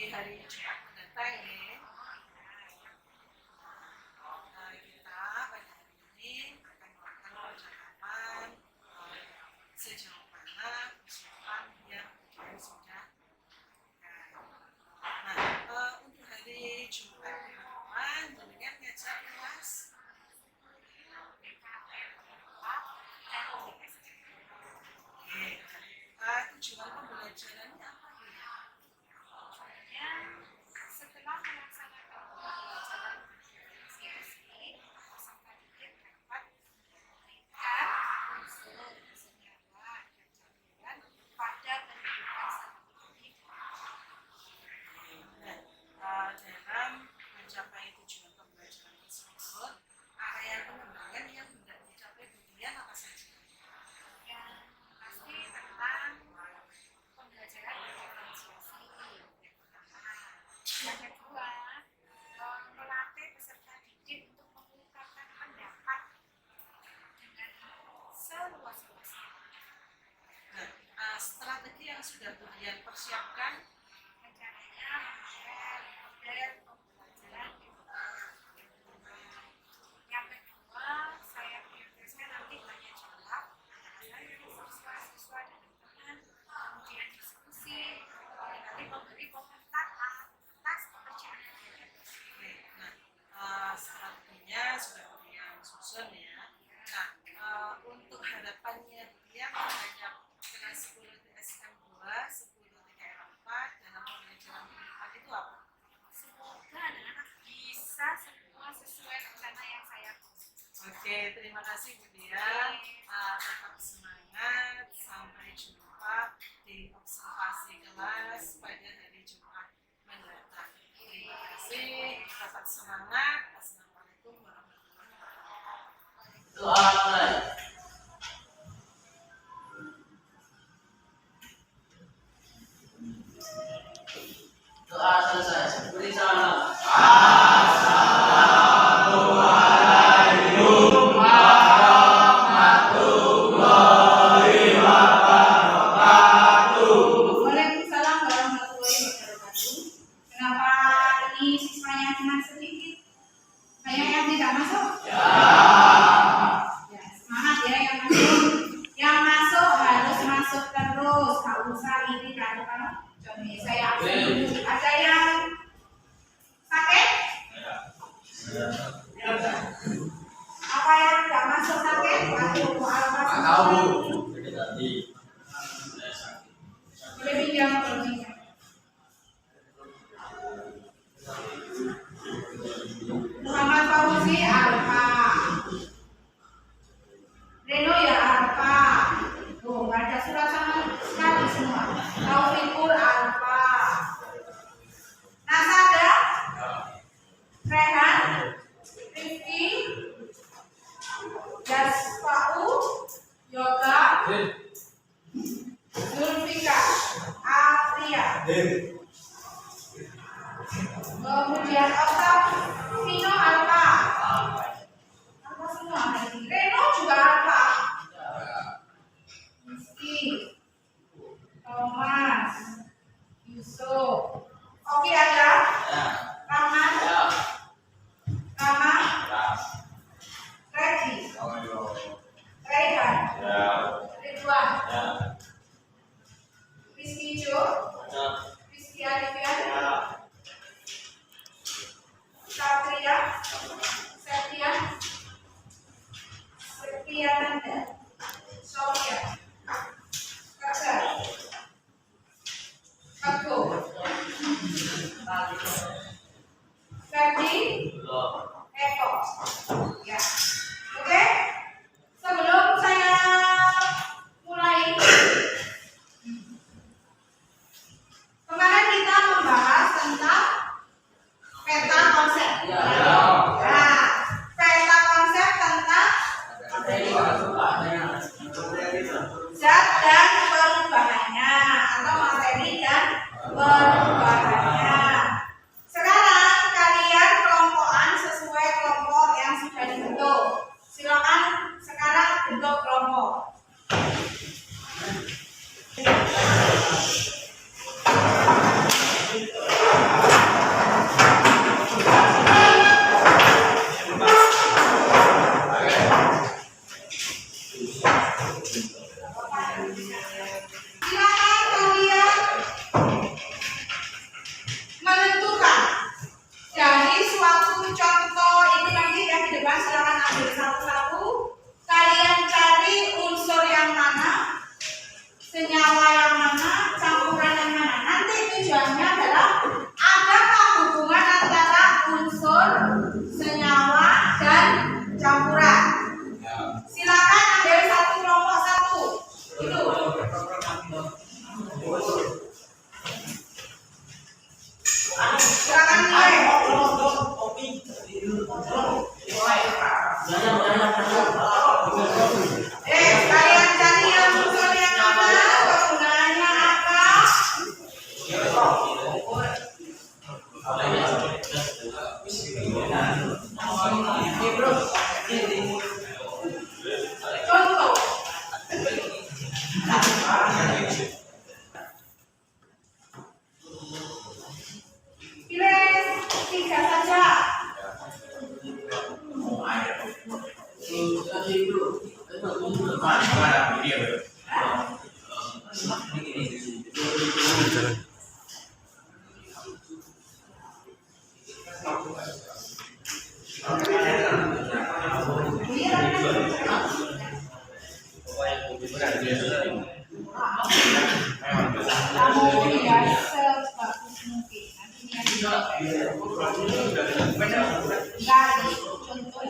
di hari Jumat mendatang ya. Kita pada hari ini akan melakukan percakapan sejauh mana persiapan yang sudah. Nah, untuk hari Jumat ke depan, jenengan ngajar kelas. Tujuan pembelajarannya apa ya? Setelah melaksanakan pembelajaran sesi, peserta didik dapat meningkat unsur senyawa dan campuran pada pendidikan Dalam mencapai tujuan pembelajaran tersebut, area pengembangan yang hendak dicapai bagian apa saja? yang pasti tentang pembelajaran diferensiasi yang pertama. Yang kedua, melatih peserta didik untuk mengungkapkan pendapat dengan seluas-luasnya. Strategi yang sudah kalian persiapkan Rencananya model pembelajaran yang kedua, saya prioritaskan nanti tanya jawab antara saya siswa dan teman, kemudian diskusi, nanti memberi komentar atas pekerjaan yang strateginya sudah kalian susun ya. Untuk harapannya kalian terhadap kelas 10 TSM 2, 10 TKR 4 dalam pembelajaran kedepan itu apa? semoga anak-anak bisa semua sesuai rencana yang saya buat. Oke, terima kasih Bu Dia. Tetap semangat. Sampai jumpa di observasi kelas pada hari Jumat mendatang. Terima kasih. Tetap semangat. Assalamualaikum warahmatullahi wabarakatuh. Doa selesai. Beri salam. Waalaikumsalam warahmatullahi wabarakatuh. Kenapa ini siswanya cuma sedikit? Banyak yang tidak masuk? Ya, semangat ya yang masuk. Yang masuk harus masuk terus. Gak usah ini kalau Johnny saya ada yang sakit? Apa yang tidak masuk sakit? Waduh, boleh pinjam boleh. Muhammad Fauzi Alfa, Reno ya Alfa. Tuh, nggak ada surat sama sekali semua. Taufikul Alfa, Nasada, Rehan, Rifki, Jasfau, Yoga, Zulfika, Afria. Kemudian Otak, Vino Alfa. Alfa semua hari ini. Reno juga Alfa. Rizky, Thomas, Yusuf. Oke ada? Rahman, Rama, Regi, Raihan, Ridwan, Rizky Jo, Rizky Alifian, Satria, Setia, Setiananda, Sofia, Kakak, Aku, Ferdi, Eko. Ya, oke. Sebelum saya mulai, kemarin kita membahas tentang peta konsep. Nah, peta konsep tentang zat dan perubahannya atau materi dan perubahannya. Sekarang kalian kelompokan sesuai kelompok yang sudah dibentuk. Silakan sekarang bentuk kelompok. Kalian cari yang unsur yang mana? Penggunaannya apa? Contoh. Pilih 3 saja. Kamu lihat sebagus mungkin. Nanti gali contoh.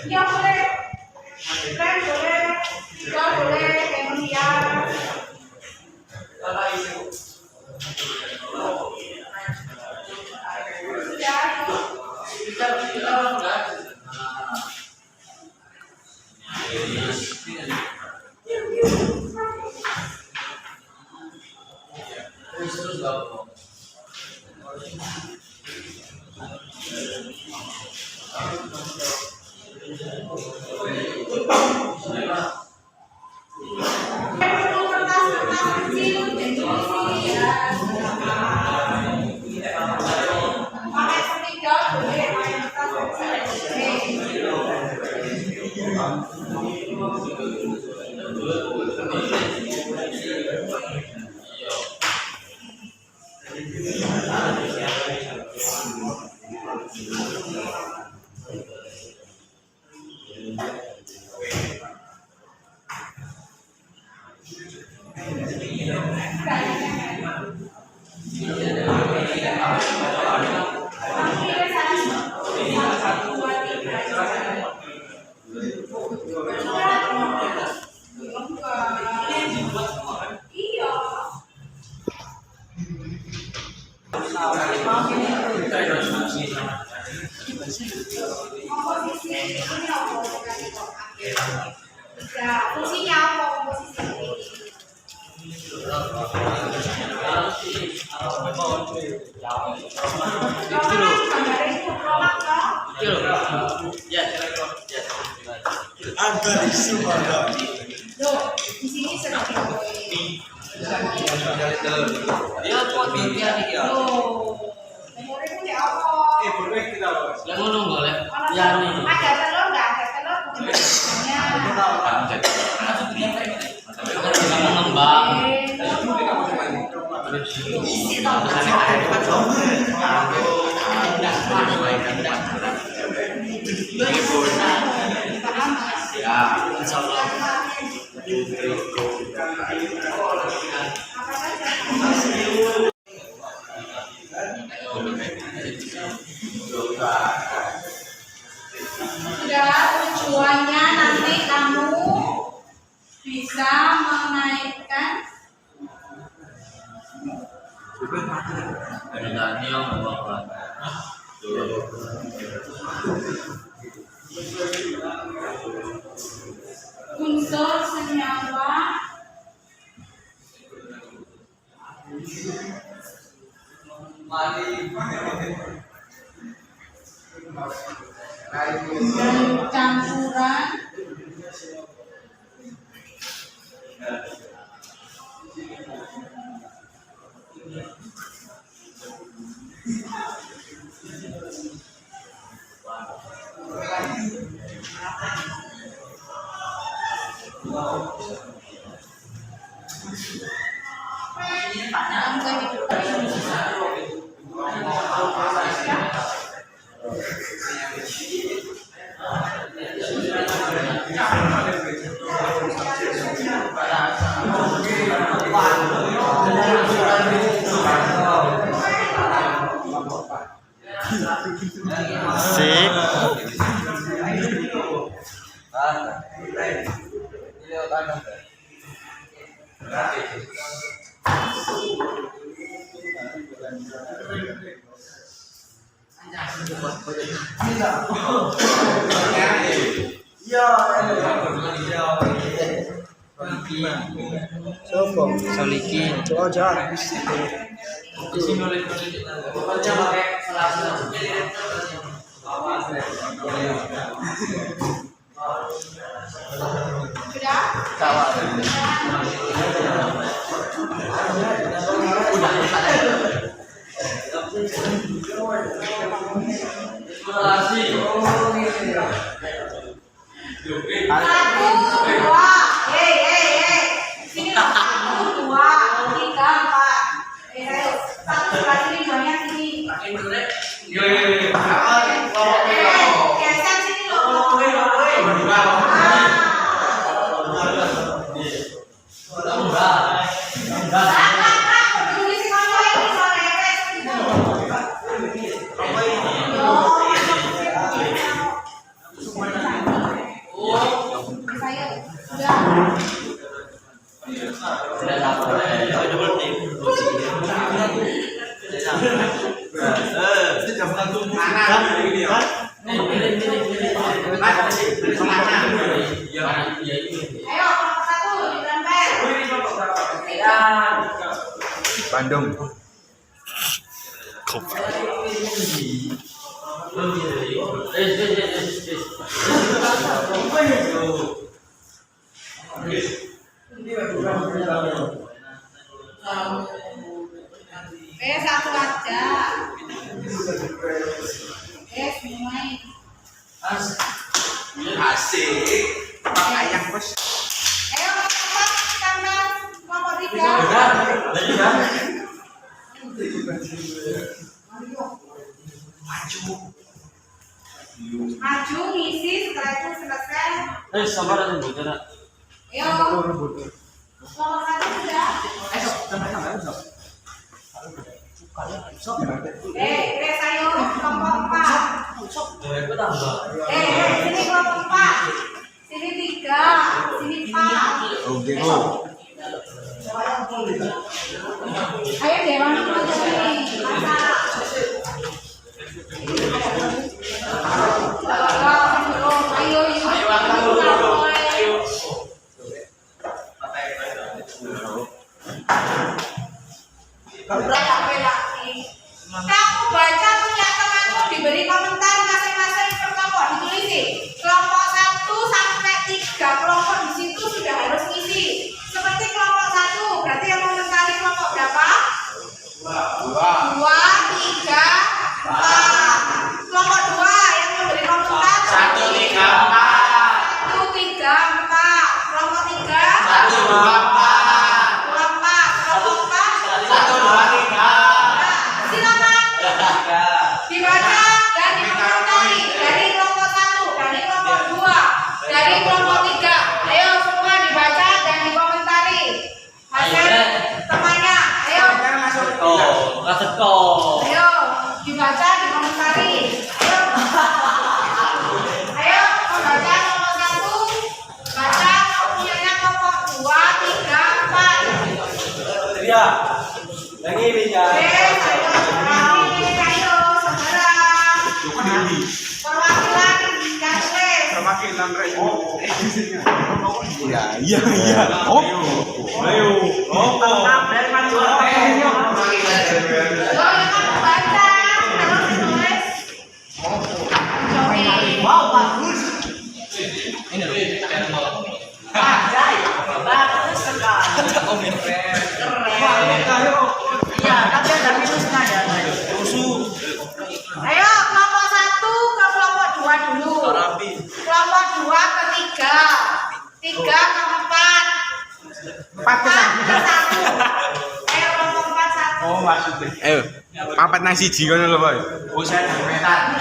Ya boleh, keren boleh, juga boleh, kemudian fungsinya apa komposisi ini? Di sini sedang Dia buat bibian nih ya. memori punya apa? Yang ngono boleh. Ya nih. Ada telur nggak? Ada telur bukan Mengembang. Ya, insya Allah. apa saja? yang apa? Unsur senyawa dan campuran Sip. Soliki. sudah. Satu, dua, sini loh. Satu, dua, tiga, empat. Ayo, satu sebelah sini, duanya sini. Geser sini loh. Tulis konco ini soalnya saya ayo satu ditempel. Bandung. Satu aja. Mulai. Asik. Ayam bos. Ayo cepat tambah kelompok tiga. Maju ngisi setelah itu selesai. Sabar aja bicara. Ayo. Kelompok satu sudah. Ayo kelompok empat. Sini kelompok empat. Sini tiga. Sini empat. Ayo Dewan dulu sini. Ayo kamu baca punya temanmu, diberi komentar masing-masing per kelompok, ditulis kelompok 1 sampai 3 kelompok di situ sudah harus ngisi. Seperti kelompok 1 berarti yang komentari kelompok berapa? 2, 3, 4. Kelompok 2 yang memberi komentar 1, 3, 1, 4. 3, 4. Kelompok 3 1, 2, 4. Kelompok 4 1, 2, 3. silakan dibaca dan dikomentari dari kelompok 1, dari kelompok 2, dari kelompok 3. Ayo semua dibaca dan dikomentari hasil temannya. Ayo ayo dibaca dikomentari. Ayo membaca kelompok 1, baca punyanya kelompok 2, 3, 4. Lagi bicara. Ayo Iya. Oh. Ayo. Oh, dari maju. Kalau yang kamu baca, harus ditulis. Joki. Wow, bagus. Ini loh. Bagus sekali. Keren. Iya, tapi ada minusnya ya. Ayo, kelompok 1 ke kelompok 2 dulu. Kelompok 2 ke 3. 3 ke 4. 4 ke 1. Ayo, kelompok 4 1. Oh, maksudnya. Ayo. Papat nang siji ngono lho, Boy. Oh, saya demetan.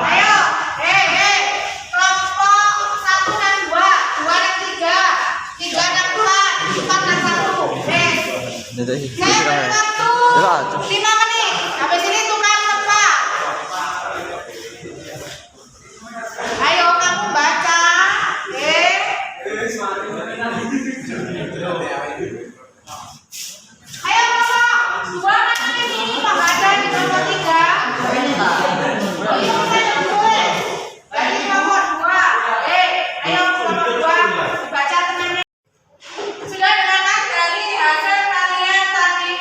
Ayo, kelompok 1 dan 2, 2 dan 3, 3 dan 4, 4 dan 1. Saya waktu 5 menit. Habis ini tukar tempat. Ayo kamu baca. Ayo kelompok 2 mana ini pembaca di kelompok 3. Ini saya tulis. Dari kelompok 2. Ayo kelompok 2 baca temannya. Sudah dengarkan dari hasil kalian tadi,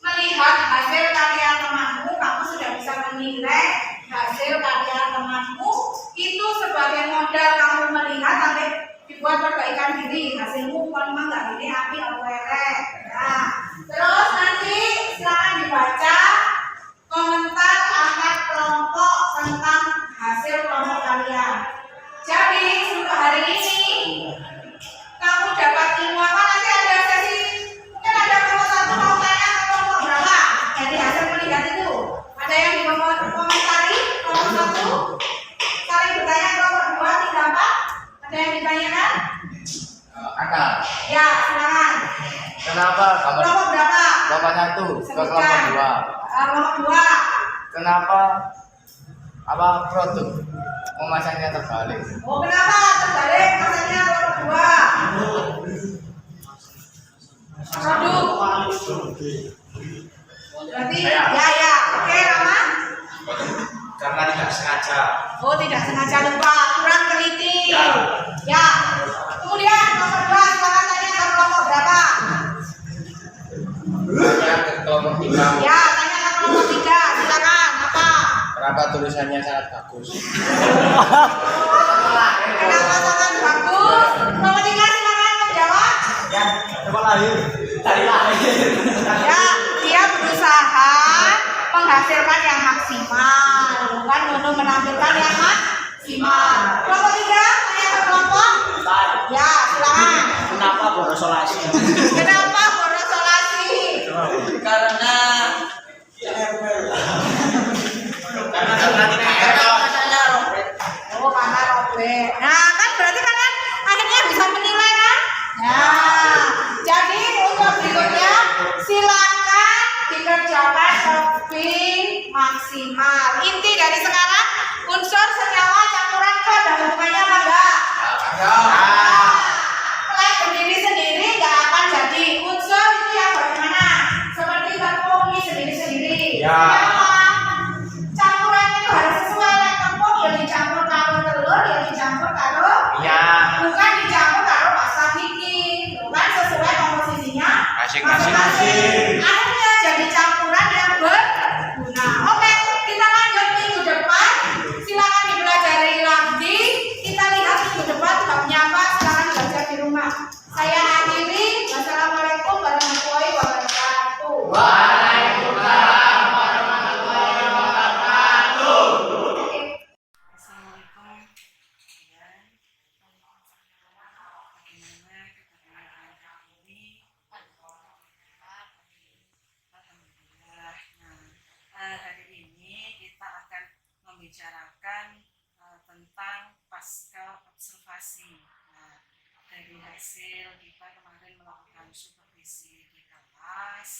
melihat hasil karya temanmu, kamu sudah bisa menilai hasil karya temanmu itu sebagai modal kamu melihat sampai dibuat perbaikan diri. Hasilmu memang nggak ini api atau elek. Nah, terus nanti silakan dibaca komentar antar kelompok tentang hasil kelompok kalian. Jadi untuk hari ini kamu dapat ilmu apa? Nanti ada sesi, mungkin ada kelompok 1 mau tanya ke kelompok berapa dari hasil melihat itu. Ada yang dikomentari kelompok 1 saling bertanya kelompok 2, 3, 4. Ada yang ditanyakan? Ada. Ya, silakan. Kenapa kamu Kelompok berapa? kelompok 1 ke kelompok Sebutkan. 2? Kelompok 2. Kenapa produk memasangnya terbalik? Oh, kenapa terbalik masanya kelompok 2? Produk. Berarti ya. Oke, Rama? Karena tidak sengaja. Oh, tidak sengaja lupa, kurang teliti. Ya. Kemudian kelompok 2, silakan tanya ke kelompok berapa? Saya ke kelompok 3. Ya, tanya ke kelompok 3, silakan. Apa? Kenapa tulisannya sangat bagus? Kenapa sangat bagus? Kelompok 3 silakan menjawab. Ya, coba lahir. Dari lahir. Ya, dia berusaha menghasilkan yang maksimal, bukan untuk menampilkan yang maksimal. Kelompok 3, tanya ke kelompok. Ya, silakan. Kenapa borosolasi? Kenapa borosolasi? Karena masanya robek. Oh, karena robek. Nah, kan berarti kalian akhirnya bisa menilai kan? Ya. Jadi untuk berikutnya silakan dikerjakan lebih maksimal. Inti dari sekarang unsur senyawa campuran ke dan hubungannya apa enggak? Kalau berdiri sendiri nggak akan jadi. Unsur itu yang bagaimana? Seperti tepung ini sendiri-sendiri. Ya. Kenapa? Campuran itu harus sesuai. Tepung ya dicampur karo telur, ya dicampur karo bukan dicampur karo pasta gigi. Bukan sesuai komposisinya masing-masing. Akhirnya jadi campuran yang berguna. Oke, kita lanjut minggu depan. Silakan dipelajari lagi. Kita lihat minggu depan babnya apa. Silakan belajar di rumah. Saya akhiri. Wassalamualaikum warahmatullahi wabarakatuh. Waalaikumsalam warahmatullahi wabarakatuh. Assalamualaikum. Kemudian bagaimana keterangan hari ini? Alhamdulillah. Nah, hari ini kita akan membicarakan tentang pasca observasi. Nah, dari hasil kita kemarin melakukan supervisi di kelas,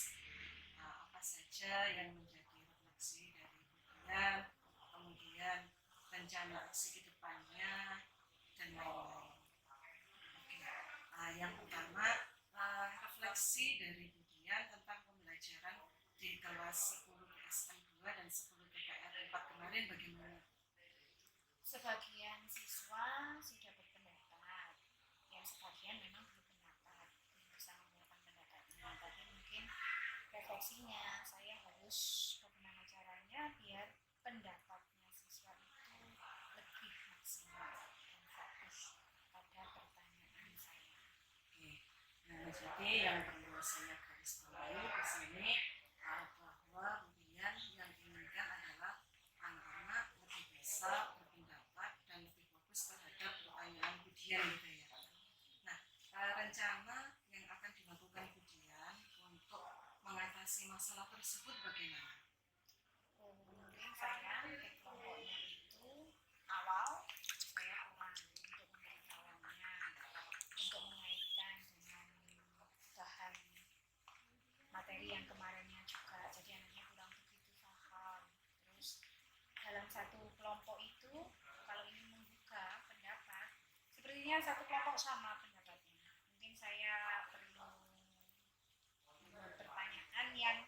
apa saja yang menjadi refleksi dari bukunya, kemudian rencana aksi ke depannya, dan lain-lain. Oke. Yang pertama, refleksi dari Budian tentang pembelajaran di kelas 10 PSN 2 dan 10 PKR 4 kemarin bagaimana? Sebagian siswa sudah berpendapat, yang sebagian memang berpendapat belum bisa mengeluarkan pendapatnya, tapi mungkin refleksinya saya harus bagaimana caranya biar pendapatnya siswa itu lebih maksimal dan fokus pada pertanyaan saya. Oke. Nah, jadi yang perlu saya garis bawahi di sini bahwa kemudian yang diinginkan adalah anak-anak lebih bisa berpendapat dan lebih fokus terhadap pertanyaan ujian gitu ya. Nah, rencana yang akan dilakukan ujian untuk mengatasi masalah tersebut bagaimana? Mungkin saya di kelompoknya itu awal saya kurang untuk memberitahunya, untuk mengaitkan dengan bahan materi yang kemarinnya juga, jadi anaknya kurang begitu paham. Terus dalam satu kelompok itu kalau ingin membuka pendapat, sepertinya satu kelompok sama pendapatnya. Mungkin saya perlu membuat pertanyaan yang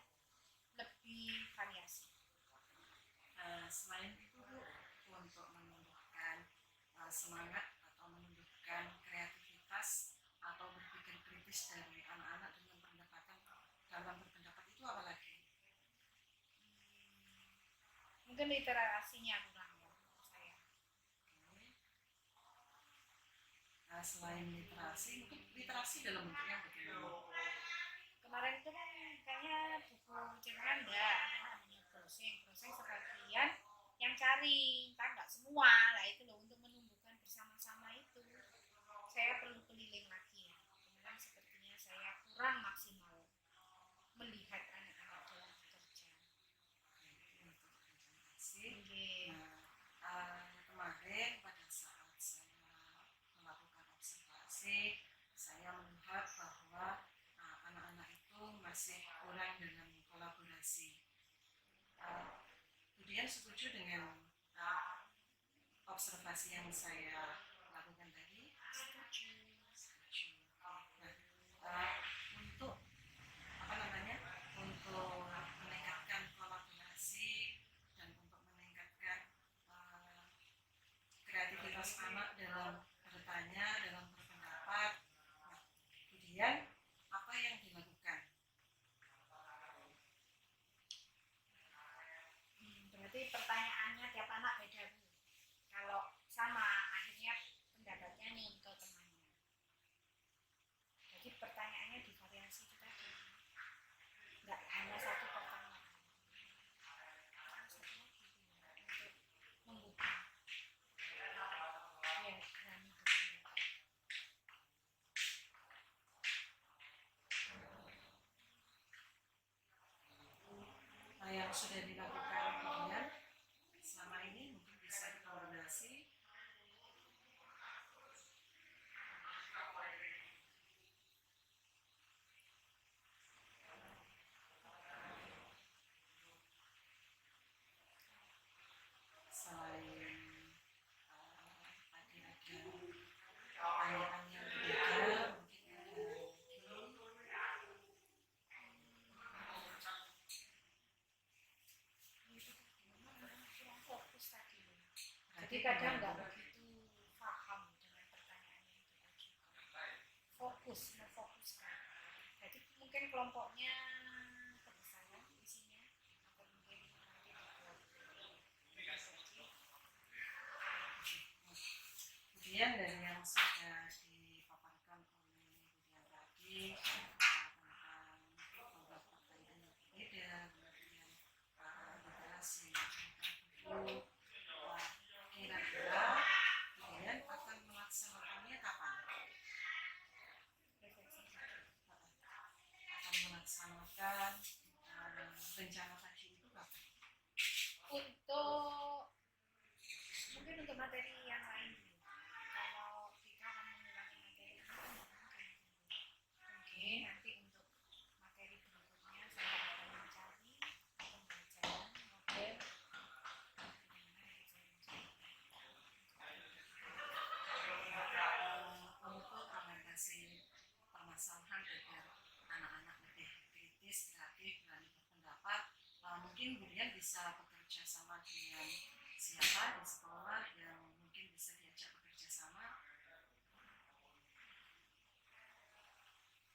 lebih variasi. Selain itu Bu, untuk menumbuhkan semangat atau menumbuhkan kreativitas atau berpikir kritis dari anak-anak dengan pendapatan dalam berpendapat itu apa lagi? Mungkin literasinya kurang ya menurut saya. Oke. Selain literasi, mungkin literasi dalam bentuk yang bagaimana? Kemarin itu kan kayaknya buku Cemranda, anak-anak punya browsing sebagian yang cari, kan nggak semua lah itu loh, untuk menumbuhkan bersama-sama itu saya perlu keliling lagi ya. Kemudian sepertinya saya kurang maksimal melihat anak-anak dalam bekerja. Untuk literasi. Oke. Kemarin pada saat saya melakukan observasi, saya melihat bahwa anak-anak itu masih kurang dalam kolaborasi. Kemudian setuju dengan observasi yang saya lakukan tadi? Setuju. Nah, untuk apa namanya? Untuk meningkatkan kolaborasi dan untuk meningkatkan kreativitas anak dalam bertanya, dalam berpendapat. Nah, kemudian apa yang dilakukan? Berarti pertanyaannya tiap anak beda Bu. Kalau sama akhirnya pendapatnya nih ke temannya. Jadi pertanyaannya divariasi itu tadi. Nggak hanya satu pertanyaan. Satu lagi untuk membuka. Ya, berani berpendapat. Yang sudah dilakukan kemudian selama ini mungkin bisa dikoordinasi. Selain tadi ada pertanyaan yang berbeda, mungkin ada Kurang fokus tadi. Jadi lagi. kadang nggak begitu paham dengan pertanyaan yang kita ajukan. Fokus, memfokuskan. Jadi mungkin kelompoknya kebesaran isinya atau mungkin nanti dibuat persepsi. Kemudian dari yang sudah dipaparkan oleh Budian tadi tentang beberapa pertanyaan yang berbeda, kemudian literasi buku, kira-kira kemudian akan melaksanakannya kapan? Refleksi. Akan melaksanakan rencana tadi itu kapan? Untuk mungkin untuk materi yang lain dulu. Kalau kita akan mengulangi materi ini kan mungkin. Oke, nanti untuk materi berikutnya saya akan mencari pembelajaran model Untuk mengatasi permasalahan agar anak-anak lebih kritis, kreatif, berani berpendapat, mungkin Budian bisa bekerja sama dengan siapa di sekolah yang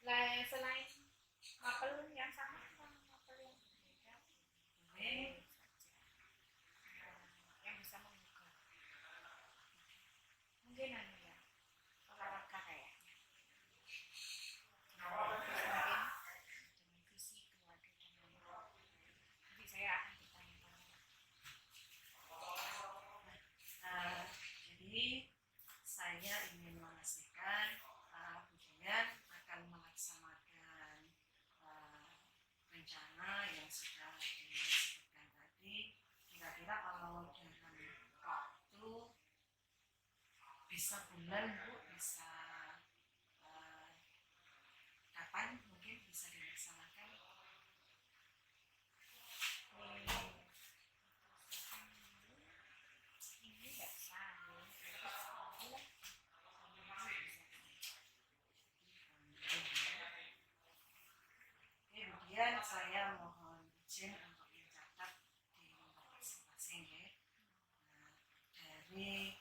Lah selain mapel yang sama atau mapel yang berbeda? Boleh. Yang bisa membuka. Mungkin anu ya, olahraga kayaknya. Mungkin dengan visi keluarga dengan nanti saya akan bertanya-tanya. Jadi saya ingin memastikan Budian akan melaksanakan rencana yang sudah disebutkan tadi. Kira-kira kalau dalam waktu bisa bulan Bu, bisa kapan mungkin bisa dilaksanakan? Ini nggak sambil. Kemudian saya mohon izin untuk mencatat di lembar masing-masing ya. Dari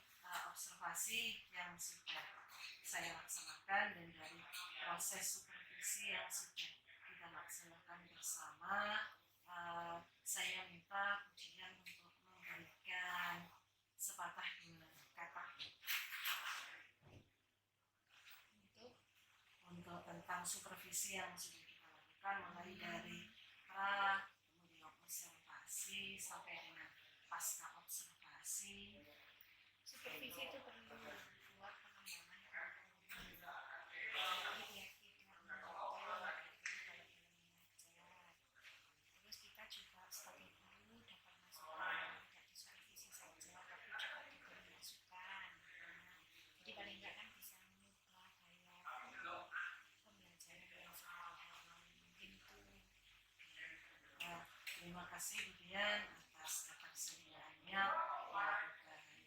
observasi yang sudah saya laksanakan dan dari proses supervisi yang sudah kita laksanakan bersama, saya minta Budian untuk memberikan sepatah dua kata untuk tentang supervisi yang sudah kita lakukan, mulai dari pra, kemudian observasi sampai dengan pasca observasi. Supervisi itu perlu buat pengembangan terus kita juga sebagai guru dapat masukan, tidak disupervisi saja tapi juga diberi masukan. Jadi paling nggak kan bisa mengubah gaya pembelajaran yang sehari-hari mungkin itu. Terima kasih Budian atas ketersediaannya melakukan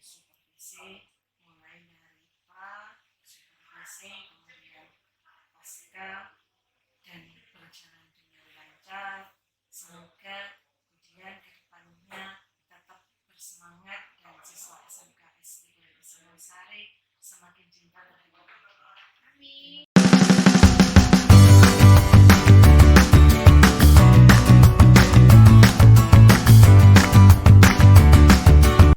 supervisi